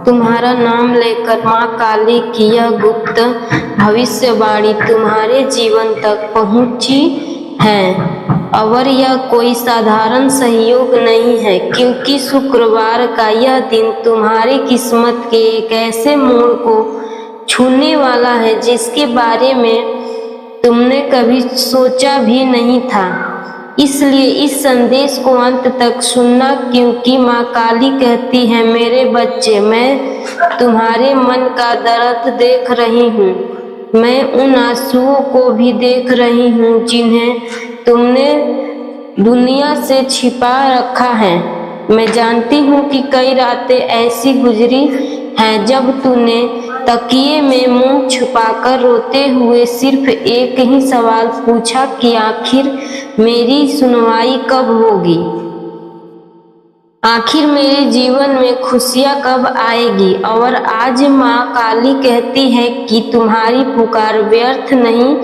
तुम्हारा नाम लेकर माँ काली की यह गुप्त भविष्यवाणी तुम्हारे जीवन तक पहुँची है। और यह कोई साधारण सहयोग नहीं है, क्योंकि शुक्रवार का यह दिन तुम्हारी किस्मत के एक ऐसे मोड़ को छूने वाला है जिसके बारे में तुमने कभी सोचा भी नहीं था। इसलिए इस संदेश को अंत तक सुनना, क्योंकि माँ काली कहती है, मेरे बच्चे, मैं तुम्हारे मन का दर्द देख रही हूँ। मैं उन आंसुओं को भी देख रही हूँ जिन्हें तुमने दुनिया से छिपा रखा है। मैं जानती हूँ कि कई रातें ऐसी गुजरी हैं जब तूने तकिए में मुंह छुपाकर रोते हुए सिर्फ एक ही सवाल पूछा कि आखिर मेरी सुनवाई कब होगी, आखिर मेरे जीवन में खुशियाँ कब आएगी। और आज माँ काली कहती है कि तुम्हारी पुकार व्यर्थ नहीं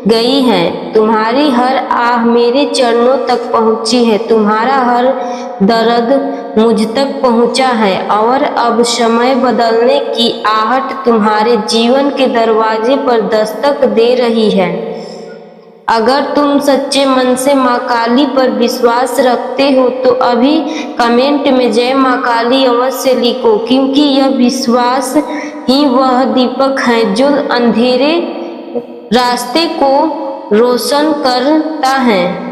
गई है। तुम्हारी हर आह मेरे चरणों तक पहुँची है, तुम्हारा हर दर्द मुझ तक पहुँचा है। और अब समय बदलने की आहट तुम्हारे जीवन के दरवाजे पर दस्तक दे रही है। अगर तुम सच्चे मन से माँ काली पर विश्वास रखते हो तो अभी कमेंट में जय माँ काली अवश्य लिखो, क्योंकि यह विश्वास ही वह दीपक है जो अंधेरे रास्ते को रोशन करता है।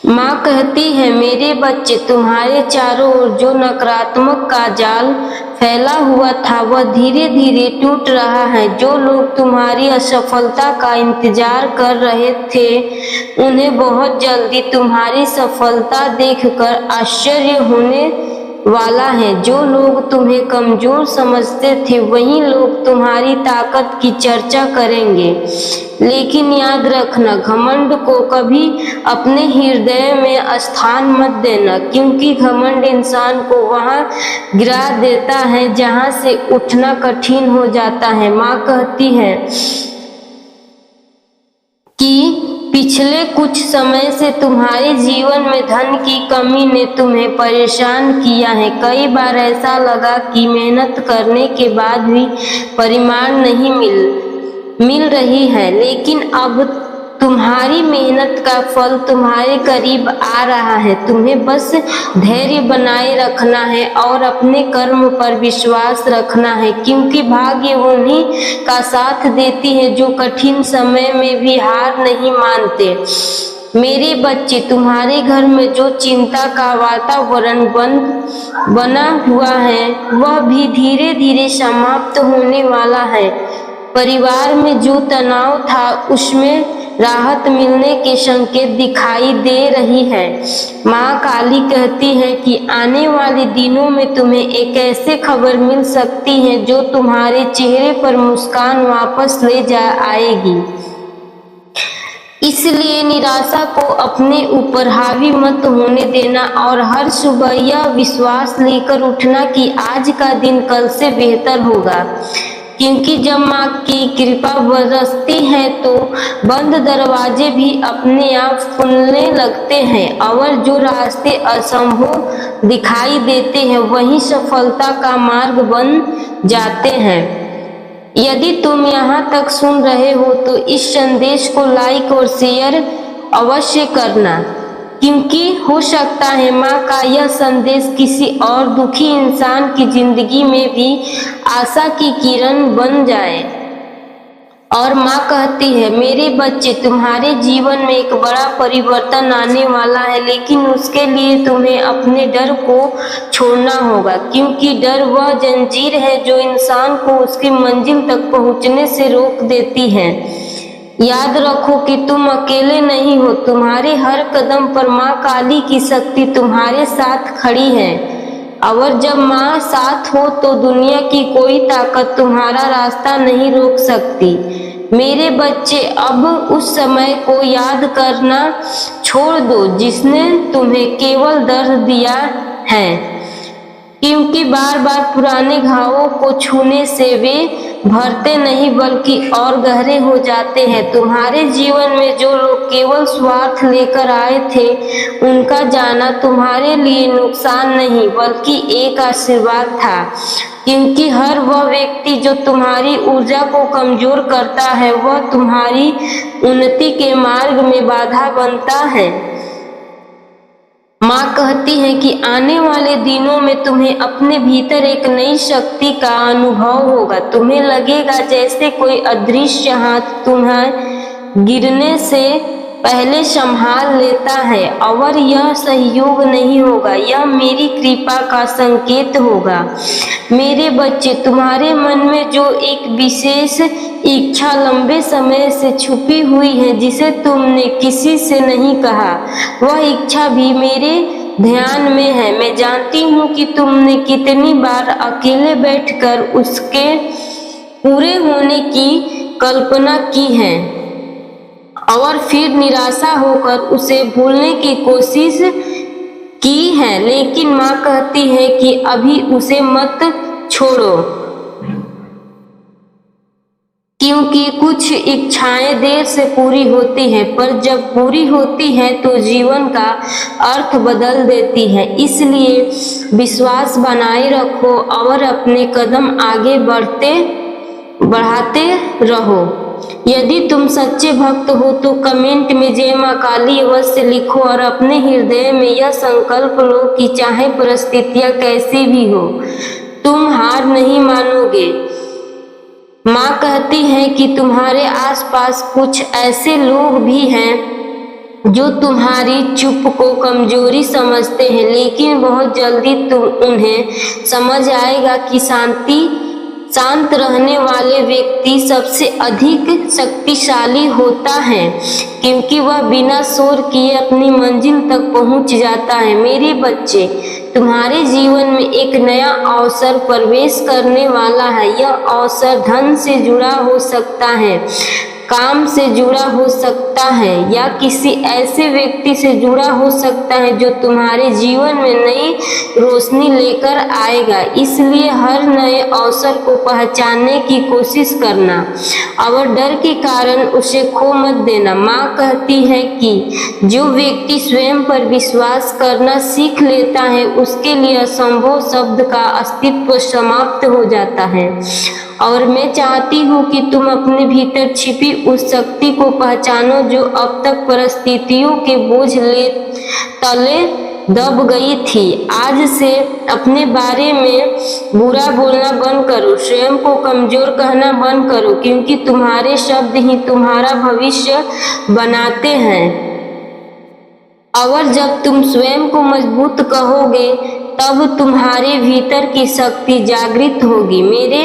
माँ कहती है, मेरे बच्चे, तुम्हारे चारों ओर जो नकारात्मक का जाल फैला हुआ था वह धीरे धीरे टूट रहा है। जो लोग तुम्हारी असफलता का इंतजार कर रहे थे उन्हें बहुत जल्दी तुम्हारी सफलता देखकर आश्चर्य होने वाला है। जो लोग तुम्हें कमजोर समझते थे वही लोग तुम्हारी ताकत की चर्चा करेंगे। लेकिन याद रखना, घमंड को कभी अपने हृदय में स्थान मत देना, क्योंकि घमंड इंसान को वहां गिरा देता है जहां से उठना कठिन हो जाता है। माँ कहती है कि पिछले कुछ समय से तुम्हारे जीवन में धन की कमी ने तुम्हें परेशान किया है। कई बार ऐसा लगा कि मेहनत करने के बाद भी परिणाम नहीं मिल रही है, लेकिन अब तुम्हारी मेहनत का फल तुम्हारे करीब आ रहा है। तुम्हें बस धैर्य बनाए रखना है और अपने कर्म पर विश्वास रखना है, क्योंकि भाग्य उन्हीं का साथ देती है जो कठिन समय में भी हार नहीं मानते। मेरे बच्चे, तुम्हारे घर में जो चिंता का वातावरण बना हुआ है वह भी धीरे धीरे समाप्त होने वाला है। परिवार में जो तनाव था उसमें राहत मिलने के संकेत दिखाई दे रही है। माँ काली कहती है कि आने वाले दिनों में तुम्हें एक ऐसी खबर मिल सकती है जो तुम्हारे चेहरे पर मुस्कान वापस ले जा आएगी। इसलिए निराशा को अपने ऊपर हावी मत होने देना और हर सुबह यह विश्वास लेकर उठना कि आज का दिन कल से बेहतर होगा, क्योंकि जब माँ की कृपा बरसती है तो बंद दरवाजे भी अपने आप खुलने लगते हैं और जो रास्ते असंभव दिखाई देते हैं वही सफलता का मार्ग बन जाते हैं। यदि तुम यहाँ तक सुन रहे हो तो इस संदेश को लाइक और शेयर अवश्य करना, क्योंकि हो सकता है माँ का यह संदेश किसी और दुखी इंसान की जिंदगी में भी आशा की किरण बन जाए। और माँ कहती है, मेरे बच्चे, तुम्हारे जीवन में एक बड़ा परिवर्तन आने वाला है, लेकिन उसके लिए तुम्हें अपने डर को छोड़ना होगा, क्योंकि डर वह जंजीर है जो इंसान को उसकी मंजिल तक पहुँचने से रोक देती है। याद रखो कि तुम अकेले नहीं हो, तुम्हारे हर कदम पर माँ काली की शक्ति तुम्हारे साथ खड़ी है। और जब माँ साथ हो तो दुनिया की कोई ताकत तुम्हारा रास्ता नहीं रोक सकती। मेरे बच्चे, अब उस समय को याद करना छोड़ दो जिसने तुम्हें केवल दर्द दिया है। क्योंकि बार बार पुराने घावों को छूने से वे भरते नहीं बल्कि और गहरे हो जाते हैं। तुम्हारे जीवन में जो लोग केवल स्वार्थ लेकर आए थे, उनका जाना तुम्हारे लिए नुकसान नहीं बल्कि एक आशीर्वाद था, क्योंकि हर वह व्यक्ति जो तुम्हारी ऊर्जा को कमजोर करता है, वह तुम्हारी उन्नति के मार्ग में बाधा बनता है। माँ कहती है कि आने वाले दिनों में तुम्हें अपने भीतर एक नई शक्ति का अनुभव होगा। तुम्हें लगेगा जैसे कोई अदृश्य हाथ तुम्हें गिरने से पहले संभाल लेता है, और यह सहयोग नहीं होगा, यह मेरी कृपा का संकेत होगा। मेरे बच्चे, तुम्हारे मन में जो एक विशेष इच्छा लंबे समय से छुपी हुई है, जिसे तुमने किसी से नहीं कहा, वह इच्छा भी मेरे ध्यान में है। मैं जानती हूँ कि तुमने कितनी बार अकेले बैठकर उसके पूरे होने की कल्पना की है और फिर निराशा होकर उसे भूलने की कोशिश की है, लेकिन माँ कहती है कि अभी उसे मत छोड़ो, क्योंकि कुछ इच्छाएं देर से पूरी होती हैं, पर जब पूरी होती है तो जीवन का अर्थ बदल देती है। इसलिए विश्वास बनाए रखो और अपने कदम आगे बढ़ाते रहो। यदि तुम सच्चे भक्त हो तो कमेंट में जय माँ काली अवश्य लिखो और अपने हृदय में यह संकल्प लो कि चाहे परिस्थितियां कैसी भी हो, तुम हार नहीं मानोगे। माँ कहती है कि तुम्हारे आसपास कुछ ऐसे लोग भी हैं जो तुम्हारी चुप को कमजोरी समझते हैं, लेकिन बहुत जल्दी तुम उन्हें समझ आएगा कि शांत रहने वाले व्यक्ति सबसे अधिक शक्तिशाली होता है, क्योंकि वह बिना शोर किए अपनी मंजिल तक पहुंच जाता है। मेरे बच्चे, तुम्हारे जीवन में एक नया अवसर प्रवेश करने वाला है। यह अवसर धन से जुड़ा हो सकता है, काम से जुड़ा हो सकता है, या किसी ऐसे व्यक्ति से जुड़ा हो सकता है जो तुम्हारे जीवन में नई रोशनी लेकर आएगा। इसलिए हर नए अवसर को पहचानने की कोशिश करना और डर के कारण उसे खो मत देना। माँ कहती है कि जो व्यक्ति स्वयं पर विश्वास करना सीख लेता है, उसके लिए असंभव शब्द का अस्तित्व समाप्त हो जाता है। और मैं चाहती हूँ कि तुम अपने भीतर छिपी उस शक्ति को पहचानो जो अब तक परिस्थितियों के बोझ तले दब गई थी। आज से अपने बारे में बुरा बोलना बंद करो, स्वयं को कमजोर कहना बंद करो, क्योंकि तुम्हारे शब्द ही तुम्हारा भविष्य बनाते हैं। और जब तुम स्वयं को मजबूत कहोगे, तब तुम्हारे भीतर की शक्ति जागृत होगी। मेरे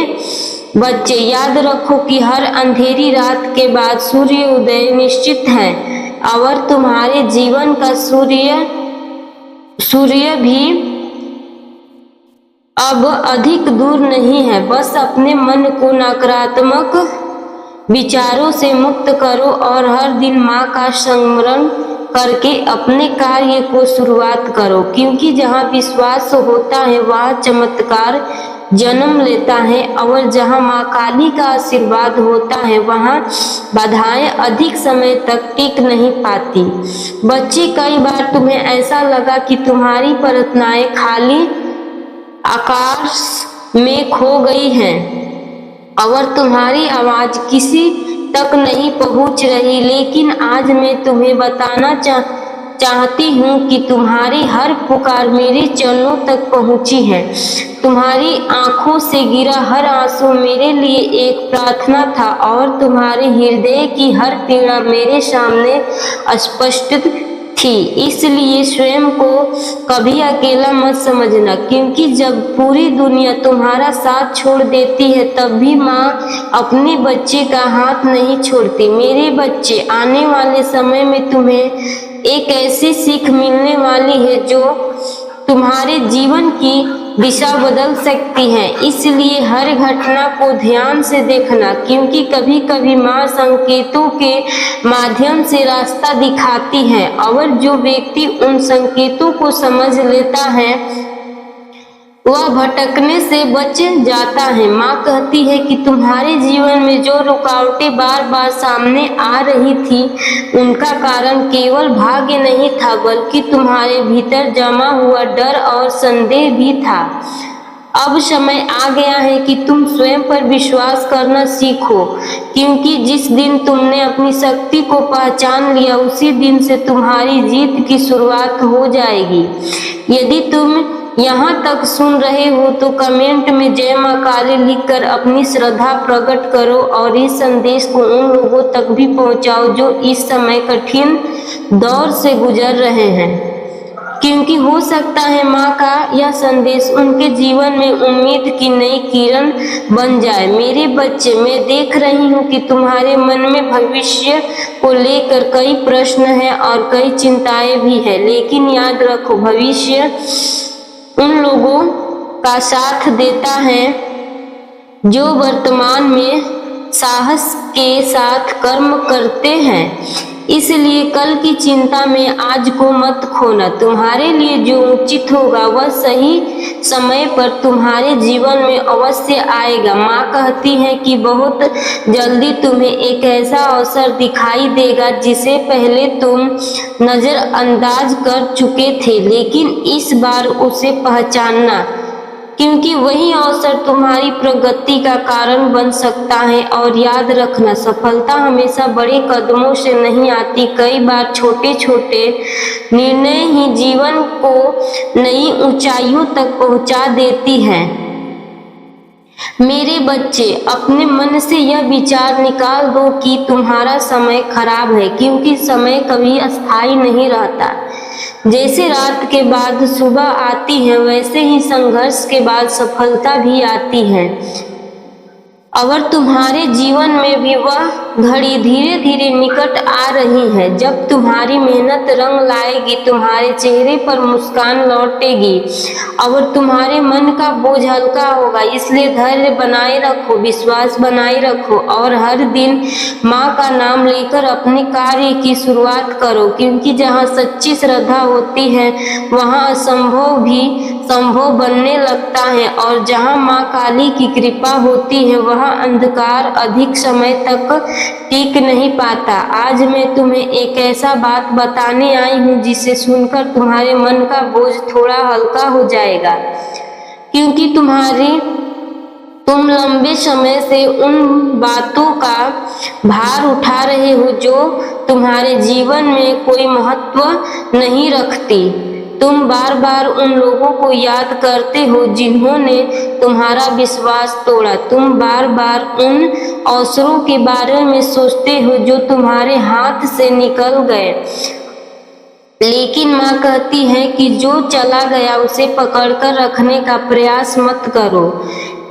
बच्चे, याद रखो कि हर अंधेरी रात के बाद सूर्य उदय निश्चित है, और तुम्हारे जीवन का सूर्य भी अब अधिक दूर नहीं है। बस अपने मन को नकारात्मक विचारों से मुक्त करो और हर दिन माँ का स्मरण करके अपने कार्य को शुरुआत करो, क्योंकि जहाँ विश्वास होता है वहाँ चमत्कार जन्म लेता है, और जहाँ माँ काली का आशीर्वाद होता है वहाँ बाधाएं अधिक समय तक टिक नहीं पाती। बच्चे, कई बार तुम्हें ऐसा लगा कि तुम्हारी प्रार्थनाएं खाली आकाश में खो गई हैं और तुम्हारी आवाज किसी तक नहीं पहुंच रही, लेकिन आज मैं तुम्हें बताना चाहती हूँ कि तुम्हारी हर पुकार मेरे चरणों तक पहुँची है। तुम्हारी आंखों से गिरा हर आंसू मेरे लिए एक प्रार्थना था, और तुम्हारे हृदय की हर पीड़ा मेरे सामने स्पष्ट थी। इसलिए स्वयं को कभी अकेला मत समझना, क्योंकि जब पूरी दुनिया तुम्हारा साथ छोड़ देती है, तब भी माँ अपने बच्चे का हाथ नहीं छोड़ती। मेरे बच्चे, आने वाले समय में तुम्हें एक ऐसी सीख मिलने वाली है जो तुम्हारे जीवन की दिशा बदल सकती है। इसलिए हर घटना को ध्यान से देखना, क्योंकि कभी कभी माँ संकेतों के माध्यम से रास्ता दिखाती है, और जो व्यक्ति उन संकेतों को समझ लेता है वह भटकने से बच जाता है। माँ कहती है कि तुम्हारे जीवन में जो रुकावटें बार बार सामने आ रही थी, उनका कारण केवल भाग्य नहीं था, बल्कि तुम्हारे भीतर जमा हुआ डर और संदेह भी था। अब समय आ गया है कि तुम स्वयं पर विश्वास करना सीखो, क्योंकि जिस दिन तुमने अपनी शक्ति को पहचान लिया, उसी दिन से तुम्हारी जीत की शुरुआत हो जाएगी। यदि तुम यहाँ तक सुन रहे हो तो कमेंट में जय माँ काली लिखकर अपनी श्रद्धा प्रकट करो और इस संदेश को उन लोगों तक भी पहुँचाओ जो इस समय कठिन दौर से गुजर रहे हैं, क्योंकि हो सकता है माँ का यह संदेश उनके जीवन में उम्मीद की नई किरण बन जाए। मेरे बच्चे, मैं देख रही हूँ कि तुम्हारे मन में भविष्य को लेकर कई प्रश्न हैं और कई चिंताएं भी हैं, लेकिन याद रखो, भविष्य उन लोगों का साथ देता है जो वर्तमान में साहस के साथ कर्म करते हैं। इसलिए कल की चिंता में आज को मत खोना। तुम्हारे लिए जो उचित होगा वह सही समय पर तुम्हारे जीवन में अवश्य आएगा। माँ कहती है कि बहुत जल्दी तुम्हें एक ऐसा अवसर दिखाई देगा जिसे पहले तुम नजरअंदाज कर चुके थे, लेकिन इस बार उसे पहचानना, क्योंकि वही अवसर तुम्हारी प्रगति का कारण बन सकता है। और याद रखना, सफलता हमेशा बड़े कदमों से नहीं आती, कई बार छोटे छोटे निर्णय ही जीवन को नई ऊंचाइयों तक पहुंचा देती हैं। मेरे बच्चे, अपने मन से यह विचार निकाल दो कि तुम्हारा समय खराब है, क्योंकि समय कभी अस्थायी नहीं रहता। जैसे रात के बाद सुबह आती है, वैसे ही संघर्ष के बाद सफलता भी आती है। अगर तुम्हारे जीवन में भी वह घड़ी धीरे धीरे निकट आ रही है जब तुम्हारी मेहनत रंग लाएगी, तुम्हारे चेहरे पर मुस्कान लौटेगी, अगर तुम्हारे मन का बोझ हल्का होगा। इसलिए धैर्य बनाए रखो, विश्वास बनाए रखो और हर दिन माँ का नाम लेकर अपने कार्य की शुरुआत करो, क्योंकि जहाँ सच्ची श्रद्धा होती है वहाँ असंभव भी संभव बनने लगता है, और जहाँ माँ काली की कृपा होती है वहाँ अंधकार अधिक समय तक टिक नहीं पाता। आज मैं तुम्हें एक ऐसा बात बताने आई हूँ जिसे सुनकर तुम्हारे मन का बोझ थोड़ा हल्का हो जाएगा, क्योंकि तुम लंबे समय से उन बातों का भार उठा रहे हो जो तुम्हारे जीवन में कोई महत्व नहीं रखती। तुम बार बार उन लोगों को याद करते हो जिन्होंने तुम्हारा विश्वास तोड़ा। तुम बार बार उन अवसरों के बारे में सोचते हो जो तुम्हारे हाथ से निकल गए, लेकिन माँ कहती है कि जो चला गया उसे पकड़कर रखने का प्रयास मत करो,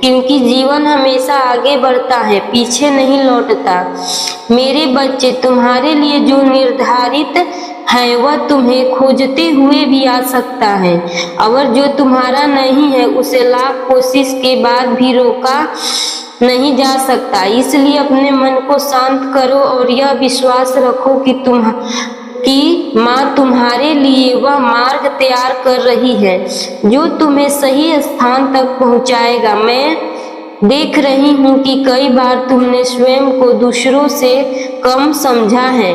क्योंकि जीवन हमेशा आगे बढ़ता है, पीछे नहीं लौटता। मेरे बच्चे, तुम्हारे लिए जो निर्धारित है वह तुम्हें खोजते हुए भी आ सकता है। अगर जो तुम्हारा नहीं है उसे लाख कोशिश के बाद भी रोका नहीं जा सकता। इसलिए अपने मन को शांत करो और यह विश्वास रखो कि माँ तुम्हारे लिए वह मार्ग तैयार कर रही है जो तुम्हें सही स्थान तक पहुँचाएगा। मैं देख रही हूँ कि कई बार तुमने स्वयं को दूसरों से कम समझा है।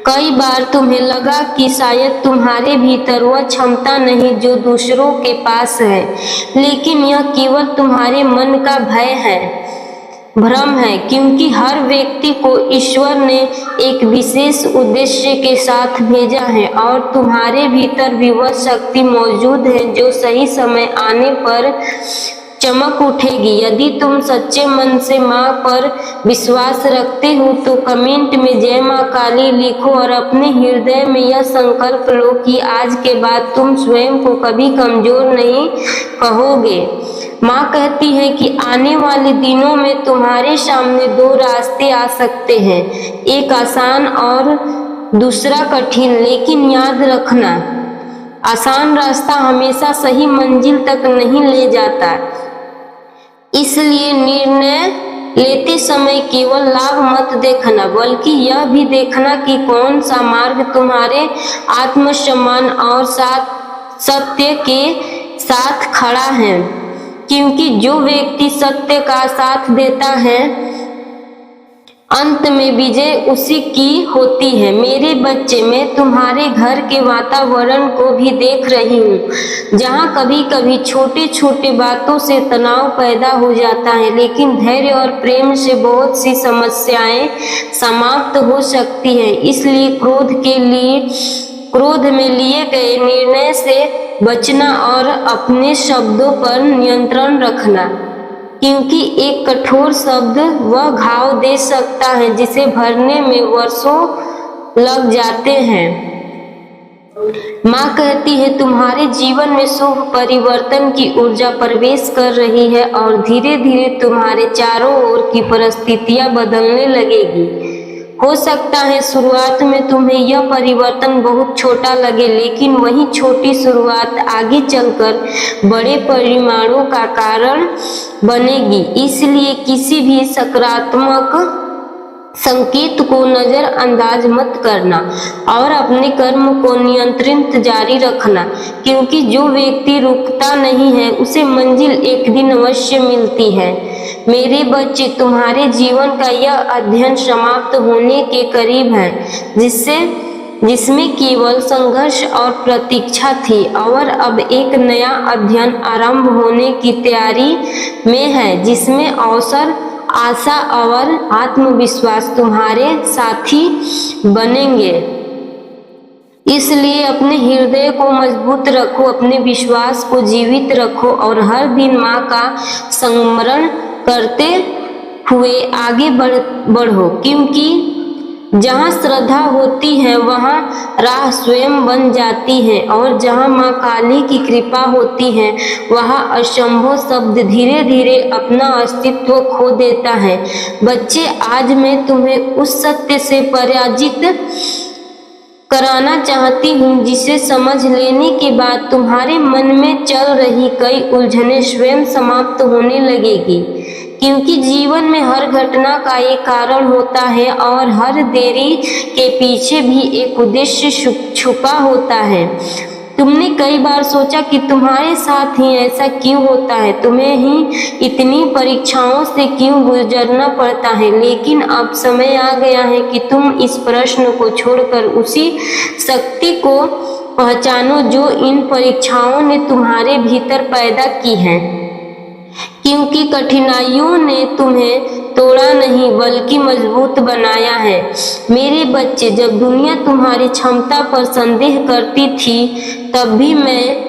कई बार तुम्हें लगा कि शायद तुम्हारे भीतर वह क्षमता नहीं जो दूसरों के पास है, लेकिन यह केवल तुम्हारे मन का भय है, भ्रम है, क्योंकि हर व्यक्ति को ईश्वर ने एक विशेष उद्देश्य के साथ भेजा है और तुम्हारे भीतर भी वह शक्ति मौजूद है जो सही समय आने पर चमक उठेगी। यदि तुम सच्चे मन से माँ पर विश्वास रखते हो तो कमेंट में जय माँ काली लिखो और अपने हृदय में यह संकल्प लो कि आज के बाद तुम स्वयं को कभी कमजोर नहीं कहोगे। माँ कहती है कि आने वाले दिनों में तुम्हारे सामने दो रास्ते आ सकते हैं, एक आसान और दूसरा कठिन, लेकिन याद रखना, आसान रास्ता हमेशा सही मंजिल तक नहीं ले जाता। इसलिए निर्णय लेते समय केवल लाभ मत देखना, बल्कि यह भी देखना कि कौन सा मार्ग तुम्हारे आत्मसम्मान और सत्य के साथ खड़ा है, क्योंकि जो व्यक्ति सत्य का साथ देता है अंत में विजय उसी की होती है। मेरे बच्चे, मैं तुम्हारे घर के वातावरण को भी देख रही हूँ, जहाँ कभी कभी छोटे छोटे बातों से तनाव पैदा हो जाता है, लेकिन धैर्य और प्रेम से बहुत सी समस्याएं समाप्त हो सकती हैं। इसलिए क्रोध में लिए गए निर्णय से बचना और अपने शब्दों पर नियंत्रण रखना, क्योंकि एक कठोर शब्द वह घाव दे सकता है जिसे भरने में वर्षों लग जाते हैं। माँ कहती है तुम्हारे जीवन में शुभ परिवर्तन की ऊर्जा प्रवेश कर रही है और धीरे धीरे तुम्हारे चारों ओर की परिस्थितियां बदलने लगेगी। हो सकता है शुरुआत में तुम्हें यह परिवर्तन बहुत छोटा लगे, लेकिन वही छोटी शुरुआत आगे चलकर बड़े परिणामों का कारण बनेगी। इसलिए किसी भी सकारात्मक संकेत को नजरअंदाज मत करना और अपने कर्म को नियंत्रित जारी रखना, क्योंकि जो व्यक्ति रुकता नहीं है उसे मंजिल एक दिन अवश्य मिलती है। मेरे बच्चे, तुम्हारे जीवन का यह अध्ययन समाप्त होने के करीब है, जिसमें केवल संघर्ष और प्रतीक्षा थी, और अब एक नया अध्ययन आरंभ होने की तैयारी में है, जिसमें अवसर, आशा और आत्मविश्वास तुम्हारे साथी बनेंगे। इसलिए अपने हृदय को मजबूत रखो, अपने विश्वास को जीवित रखो और हर दिन माँ का स्मरण करते हुए आगे बढ़ो, क्योंकि जहाँ श्रद्धा होती है वहाँ राह स्वयं बन जाती है, और जहाँ माँ काली की कृपा होती है वहाँ असंभव शब्द धीरे धीरे अपना अस्तित्व खो देता है। बच्चे, आज मैं तुम्हें उस सत्य से पराजित कराना चाहती हूँ जिसे समझ लेने के बाद तुम्हारे मन में चल रही कई उलझनें स्वयं समाप्त होने लगेगी, क्योंकि जीवन में हर घटना का एक कारण होता है और हर देरी के पीछे भी एक उद्देश्य छुपा होता है। तुमने कई बार सोचा कि तुम्हारे साथ ही ऐसा क्यों होता है, तुम्हें ही इतनी परीक्षाओं से क्यों गुजरना पड़ता है, लेकिन अब समय आ गया है कि तुम इस प्रश्न को छोड़कर उसी शक्ति को पहचानो जो इन परीक्षाओं ने तुम्हारे भीतर पैदा की है, क्योंकि कठिनाइयों ने तुम्हें तोड़ा नहीं बल्कि मजबूत बनाया है। मेरे बच्चे, जब दुनिया तुम्हारी क्षमता पर संदेह करती थी तब भी मैं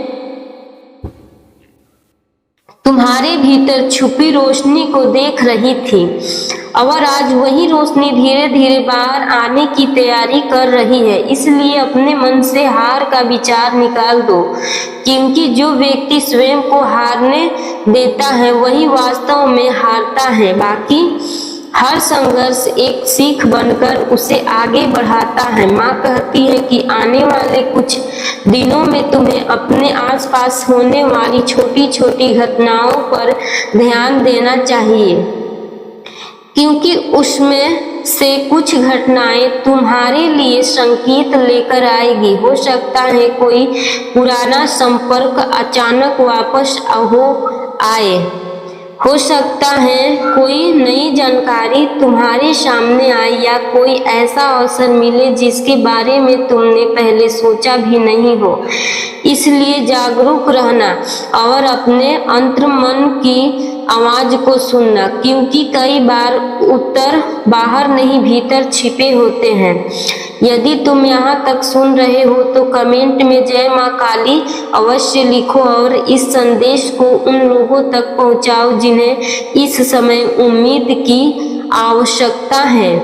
तुम्हारे भीतर छुपी रोशनी को देख रही थी, और आज वही रोशनी धीरे धीरे बाहर आने की तैयारी कर रही है। इसलिए अपने मन से हार का विचार निकाल दो, क्योंकि जो व्यक्ति स्वयं को हारने देता है वही वास्तव में हारता है। बाकी हर संघर्ष एक सीख बनकर उसे आगे बढ़ाता है। माँ कहती है कि आने वाले कुछ दिनों में तुम्हें अपने आसपास होने वाली छोटी छोटी घटनाओं पर ध्यान देना चाहिए, क्योंकि उसमें से कुछ घटनाएं तुम्हारे लिए संकेत लेकर आएगी। हो सकता है कोई पुराना संपर्क अचानक वापस आए, हो सकता है कोई नई जानकारी तुम्हारे सामने आए, या कोई ऐसा अवसर मिले जिसके बारे में तुमने पहले सोचा भी नहीं हो। इसलिए जागरूक रहना और अपने अंतर्मन की आवाज को सुनना, क्योंकि कई बार उत्तर बाहर नहीं भीतर छिपे होते हैं। यदि तुम यहाँ तक सुन रहे हो तो कमेंट में जय माँ काली अवश्य लिखो और इस संदेश को उन लोगों तक पहुँचाओ जिन्हें इस समय उम्मीद की आवश्यकता है,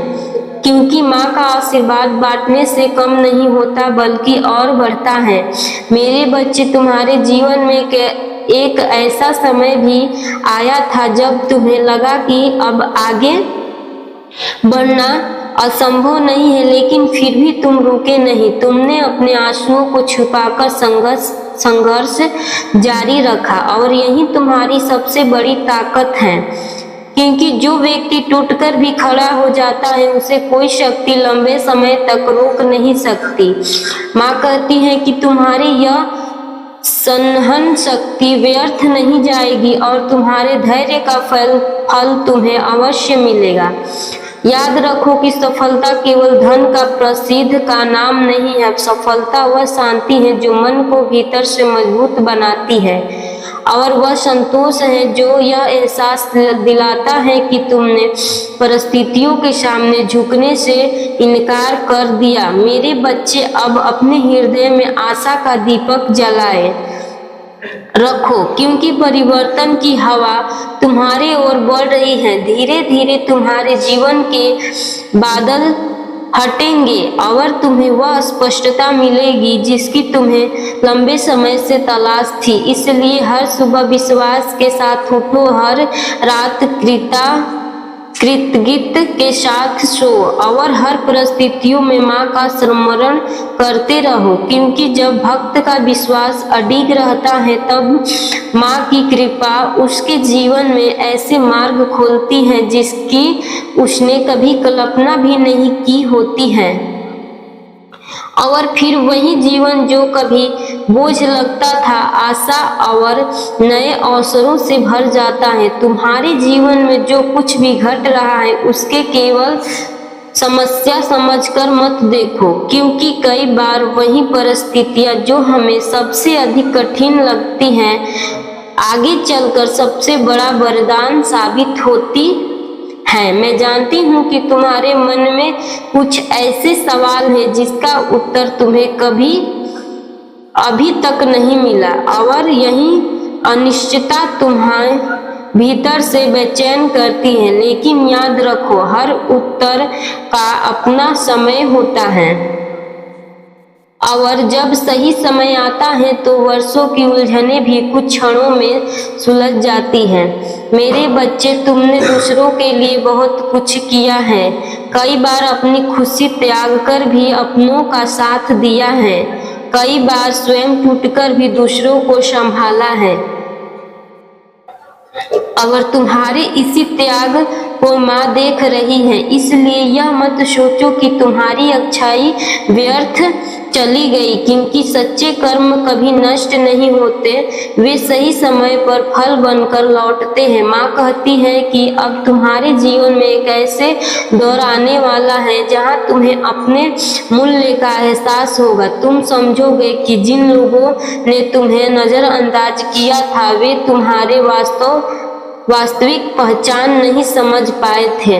क्योंकि माँ का आशीर्वाद बांटने से कम नहीं होता बल्कि और बढ़ता है। मेरे बच्चे, तुम्हारे जीवन में एक ऐसा समय भी आया था जब तुम्हें लगा कि अब आगे बढ़ना असंभव नहीं है, लेकिन फिर भी तुम रुके नहीं। तुमने अपने आंसुओं को छुपाकर संघर्ष जारी रखा, और यही तुम्हारी सबसे बड़ी ताकत है, क्योंकि जो व्यक्ति टूटकर भी खड़ा हो जाता है उसे कोई शक्ति लंबे समय तक रोक नहीं सकती। माँ कहती है कि तुम्हारे यह सहन शक्ति व्यर्थ नहीं जाएगी और तुम्हारे धैर्य का फल तुम्हें अवश्य मिलेगा। याद रखो कि सफलता केवल धन का प्रसिद्ध का नाम नहीं है। सफलता वह शांति है जो मन को भीतर से मजबूत बनाती है, और वह संतोष है जो यह एहसास दिलाता है कि तुमने परिस्थितियों के सामने झुकने से इनकार कर दिया। मेरे बच्चे, अब अपने हृदय में आशा का दीपक जलाए रखो, क्योंकि परिवर्तन की हवा तुम्हारे ओर बढ़ रही है। धीरे धीरे तुम्हारे जीवन के बादल हटेंगे और तुम्हें वह स्पष्टता मिलेगी जिसकी तुम्हें लंबे समय से तलाश थी। इसलिए हर सुबह विश्वास के साथ उठो, हर रात कृतज्ञता के साथ सो और हर परिस्थितियों में माँ का स्मरण करते रहो, क्योंकि जब भक्त का विश्वास अडिग रहता है तब माँ की कृपा उसके जीवन में ऐसे मार्ग खोलती है जिसकी उसने कभी कल्पना भी नहीं की होती है। और फिर वही जीवन जो कभी बोझ लगता था आशा और नए अवसरों से भर जाता है। तुम्हारे जीवन में जो कुछ भी घट रहा है उसके केवल समस्या समझकर मत देखो, क्योंकि कई बार वही परिस्थितियां जो हमें सबसे अधिक कठिन लगती हैं आगे चलकर सबसे बड़ा वरदान साबित होती है। मैं जानती हूँ कि तुम्हारे मन में कुछ ऐसे सवाल हैं जिसका उत्तर तुम्हें कभी अभी तक नहीं मिला, और यही अनिश्चितता तुम्हें भीतर से बेचैन करती है। लेकिन याद रखो, हर उत्तर का अपना समय होता है, और जब सही समय आता है तो वर्षों की उलझनें भी कुछ क्षणों में सुलझ जाती हैं। मेरे बच्चे, तुमने दूसरों के लिए बहुत कुछ किया है, कई बार अपनी खुशी त्याग कर भी अपनों का साथ दिया है, कई बार स्वयं टूटकर भी दूसरों को संभाला है। अगर तुम्हारे इसी त्याग को माँ देख रही है, इसलिए यह मत सोचो कि तुम्हारी अच्छाई व्यर्थ चली गई, क्योंकि सच्चे कर्म कभी नष्ट नहीं होते, वे सही समय पर फल बनकर लौटते हैं। माँ कहती है कि अब तुम्हारे जीवन में एक ऐसे दौर आने वाला है जहाँ तुम्हें अपने मूल्य का एहसास होगा। तुम समझोगे कि जिन लोगों ने तुम्हें नजरअंदाज किया था वे तुम्हारे वास्तविक पहचान नहीं समझ पाए थे।